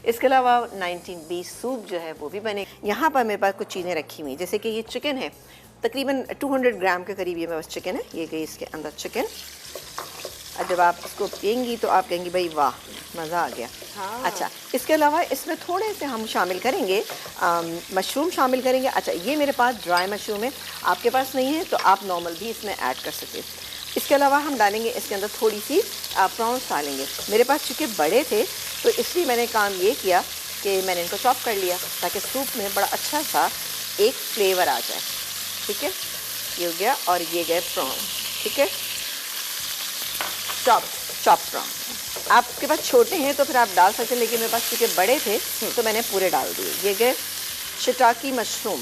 इसके अलावा 1920 सूप जो है वो भी बने। यहाँ पर मेरे पास कुछ चीज़ें रखी हुई, जैसे कि ये चिकन है, तकरीबन 200 ग्राम के करीब ये मेरे पास चिकन है। ये गई इसके अंदर चिकन, और जब आप इसको पियेंगी तो आप कहेंगी भाई वाह मज़ा आ गया। हाँ। अच्छा, इसके अलावा इसमें थोड़े से हम शामिल करेंगे मशरूम शामिल करेंगे। अच्छा, ये मेरे पास ड्राई मशरूम है, आपके पास नहीं है तो आप नॉर्मल भी इसमें ऐड कर सकते हैं। इसके अलावा हम डालेंगे इसके अंदर थोड़ी सी प्रॉन्स डालेंगे। मेरे पास चूँकि बड़े थे तो इसलिए मैंने काम ये किया कि मैंने इनको चॉप कर लिया ताकि सूप में बड़ा अच्छा सा एक फ्लेवर आ जाए। ठीक है, ये हो गया, और ये गए प्रॉन्स। ठीक है, चॉप प्रॉन्स। आपके पास छोटे हैं तो फिर आप डाल सकते हैं, लेकिन मेरे पास चूँकि बड़े थे तो मैंने पूरे डाल दिए। ये गए शिटाकी मशरूम,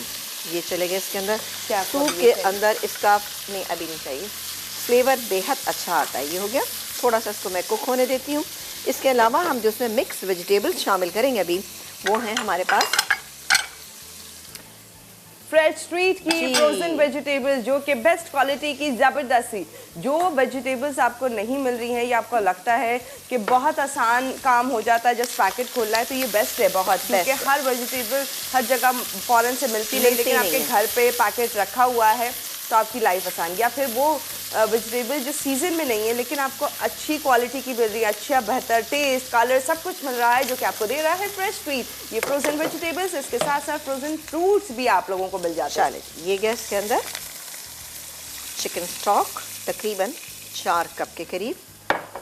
ये चले गए इसके अंदर। सूप के अंदर इसका नहीं अभी नहीं चाहिए, फ्लेवर बेहद अच्छा आता है। ये हो गया, थोड़ा सा इसको मैं कुक होने देती हूँ। इसके अलावा हम जो इसमें मिक्स वेजिटेबल्स शामिल करेंगे अभी, वो हैं हमारे पास फ्रेश स्ट्रीट की फ्रोजन वेजिटेबल्स, जो कि बेस्ट क्वालिटी की ज़बरदस्ती। जो वेजिटेबल्स आपको नहीं मिल रही हैं या आपको लगता है कि बहुत आसान काम हो जाता है जस्ट पैकेट खोलना है, तो ये बेस्ट है बहुत, क्योंकि हर वेजिटेबल हर जगह फ़ौरन से मिलती नहीं, लेकिन आपके घर पे पैकेट रखा हुआ है तो आपकी लाइफ आसान। या फिर वो वेजिटेबल जो सीज़न में नहीं है लेकिन आपको अच्छी क्वालिटी की मिल रही है, अच्छा बेहतर टेस्ट, कलर सब कुछ मिल रहा है, जो कि आपको दे रहा है फ्रेश स्ट्रीट। ये फ्रोजन वेजिटेबल्स, इसके साथ साथ फ्रोजन फ्रूट्स भी आप लोगों को मिल जाता है। ये गैस के अंदर चिकन स्टॉक तकरीबन 4 कप के करीब,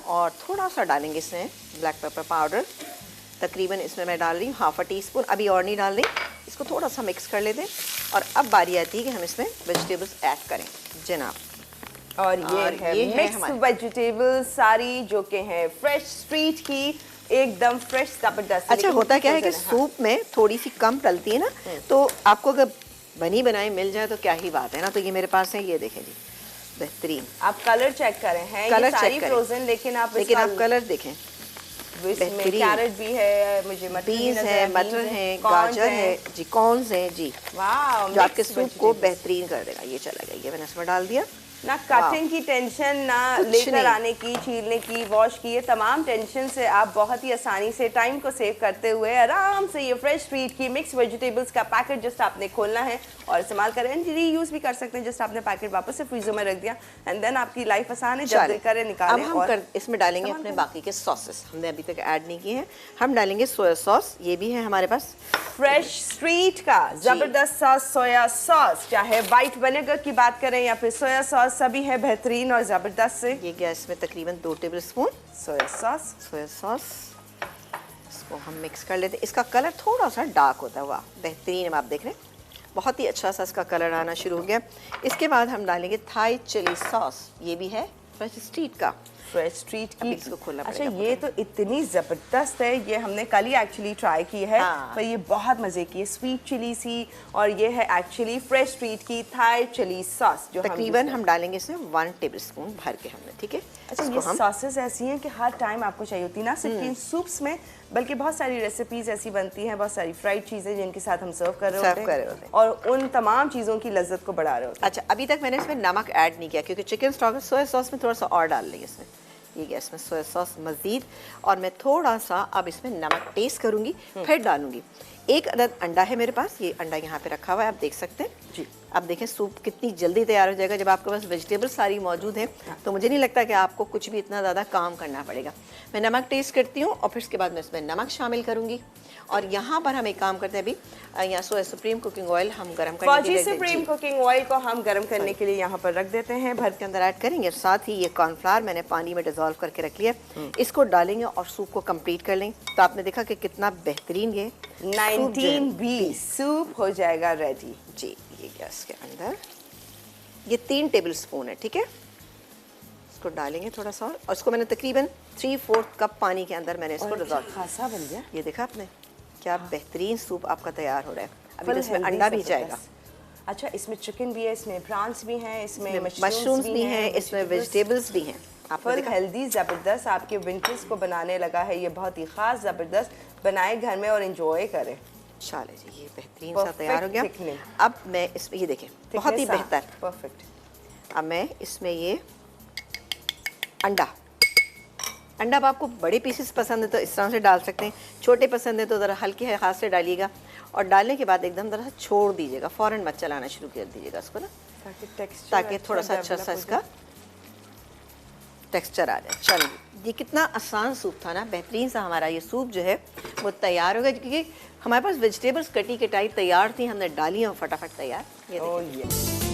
और थोड़ा सा डालेंगे इसमें ब्लैक पेपर पाउडर, तकरीबन इसमें मैं डाल रही हूँ ½ टीस्पून, अभी और नहीं डाल रही। इसको थोड़ा सा मिक्स कर लेते हैं, और अब बारी आती है कि हम इसमें वेजिटेबल्स ऐड करें जनाब। और ये है मिक्स वेजिटेबल्स सारी, जो कि हैं फ्रेश स्ट्रीट की, एकदम फ्रेश ज़बरदस्त। अच्छा, होता क्या है कि सूप में थोड़ी सी कम डलती है ना, तो आपको अगर बनी बनाई मिल जाए तो क्या ही बात है ना। तो ये मेरे पास है, ये देखें जी, बेहतरीन। आप कलर चेक करें, हैं कलर ये सारी चेक फ्रोजन, लेकिन आप कलर देखें, इसमें कैरेट भी है, मुझे बीन्स है, मटर है, गाजर है जी, कॉर्न्स है जी, जो आपके सूप को बेहतरीन कर देगा। ये चला गया, ये मैंने इसमें डाल दिया। ना कटिंग की टेंशन, ना लेकर आने की, छीलने की, वॉश की, ये तमाम टेंशन से आप बहुत ही आसानी से टाइम को सेव करते हुए आराम से ये फ्रेश स्ट्रीट की मिक्स वेजिटेबल्स का पैकेट जस्ट आपने खोलना है और इस्तेमाल करें। रीयूज भी कर सकते हैं, जस्ट आपने पैकेट वापस से फ्रीजर में रख दिया, एंड देन आपकी लाइफ आसान है। जब करें निकालें। अब हम इसमें डालेंगे अपने बाकी के सॉसेस, हमने अभी तक ऐड नहीं किए हैं। हम डालेंगे सोया सॉस, ये भी है हमारे पास फ्रेश स्ट्रीट का ज़बरदस्त सॉस, सोया सॉस, चाहे वाइट विनेगर की बात करें या फिर सोया सॉस, सभी है बेहतरीन और ज़बरदस्त से। ये गया इसमें तकरीबन 2 टेबलस्पून सोया सॉस। इसको हम मिक्स कर लेते हैं। इसका कलर थोड़ा सा डार्क होता है, वाह बेहतरीन है, आप देख रहे हैं बहुत ही अच्छा सा इसका कलर आना शुरू हो गया। इसके बाद हम डालेंगे थाई चिली सॉस, ये भी है फ्रेश स्ट्रीट का, फ्रेश स्ट्रीट की। इसको खोलना अच्छा, ये तो इतनी ज़बरदस्त है, ये हमने कल ही एक्चुअली ट्राई की है। हाँ। पर ये बहुत मज़े की है, स्वीट चिली सी, और ये है एक्चुअली फ्रेश स्ट्रीट की थाई चिली सॉस, जो तकरीबन हम डालेंगे इसमें 1 टेबलस्पून भर के हमने। ठीक है, अच्छा, ये सॉसेस ऐसी हैं कि हर टाइम आपको चाहिए होती है, ना सिर्फ इन सूप्स में बल्कि बहुत सारी रेसिपीज ऐसी बनती हैं, बहुत सारी फ्राइड चीज़ें जिनके साथ हम सर्व कर रहे होते हैं और उन तमाम चीज़ों की लज्जत को बढ़ा रहे होते हैं। अच्छा, अभी तक मैंने इसमें नमक ऐड नहीं किया क्योंकि चिकन स्टॉक में सोया सॉस में थोड़ा सा और डाल लेंगे इसमें। ये गया इसमें सोया सॉस मज़ीद, और मैं थोड़ा सा अब इसमें नमक टेस्ट करूँगी, फिर डालूँगी। 1 अदद अंडा है मेरे पास, ये अंडा यहाँ पे रखा हुआ है, आप देख सकते हैं जी। अब देखें सूप कितनी जल्दी तैयार हो जाएगा जब आपके पास वेजिटेबल सारी मौजूद हैं, तो मुझे नहीं लगता कि आपको कुछ भी इतना ज़्यादा काम करना पड़ेगा। मैं नमक टेस्ट करती हूँ और फिर उसके बाद मैं इसमें नमक शामिल करूँगी। और यहाँ पर हम एक काम करते हैं, अभी यहाँ सोया सुप्रीम कुकिंग ऑयल हम गर्म करने के लिए, सुप्रीम कुकिंग ऑयल को हम गर्म करने के लिए यहाँ पर रख देते हैं, भर के अंदर ऐड करेंगे। साथ ही ये कॉर्नफ्लावर मैंने पानी में डिजोल्व करके रख लिया, इसको डालेंगे और सूप को कंप्लीट कर लेंगे। तो आपने देखा कि कितना बेहतरीन ये 1920 सूप हो जाएगा रेडी जी। ये गैस के अंदर ये 3 टेबलस्पून है, ठीक है, इसको डालेंगे थोड़ा सा, और इसको मैंने तकरीबन 3/4 कप पानी के अंदर मैंने इसको डिजोल्व खासा बन गया। ये देखा आपने, क्या बेहतरीन सूप आपका तैयार हो रहा है। अभी तो इसमें अंडा भी जाएगा। अच्छा, इसमें चिकन भी है, इसमें प्रॉन्स भी हैं, इसमें मशरूम्स भी हैं, इसमें वेजिटेबल्स भी हैं। फुल हेल्दी ज़बरदस्त आपके विंटर्स को बनाने लगा है, ये बहुत ही ख़ास ज़बरदस्त। बनाए घर में और एंजॉय करें। चले जी, ये बेहतरीन सा तैयार हो गया। अब मैं इसमें ये देखें बहुत ही बेहतर, परफेक्ट। अब मैं इसमें ये अंडा अंडा अब आपको बड़े पीसेस पसंद है तो इस तरह से डाल सकते हैं, छोटे पसंद है तो ज़रा हल्के हाथ से डालिएगा और डालने के बाद एकदम ज़रा छोड़ दीजिएगा, फ़ौरन मत चलाना शुरू कर दीजिएगा उसको ना, ताकि थोड़ा सा अच्छा सा इसका टेक्सचर आ जाए। चलिए, ये कितना आसान सूप था ना, बेहतरीन सा हमारा ये सूप जो है वो तैयार हो गया, क्योंकि हमारे पास वेजिटेबल्स कटी कटाई तैयार थी, हमने डाली और फटाफट तैयार। ये देखिए।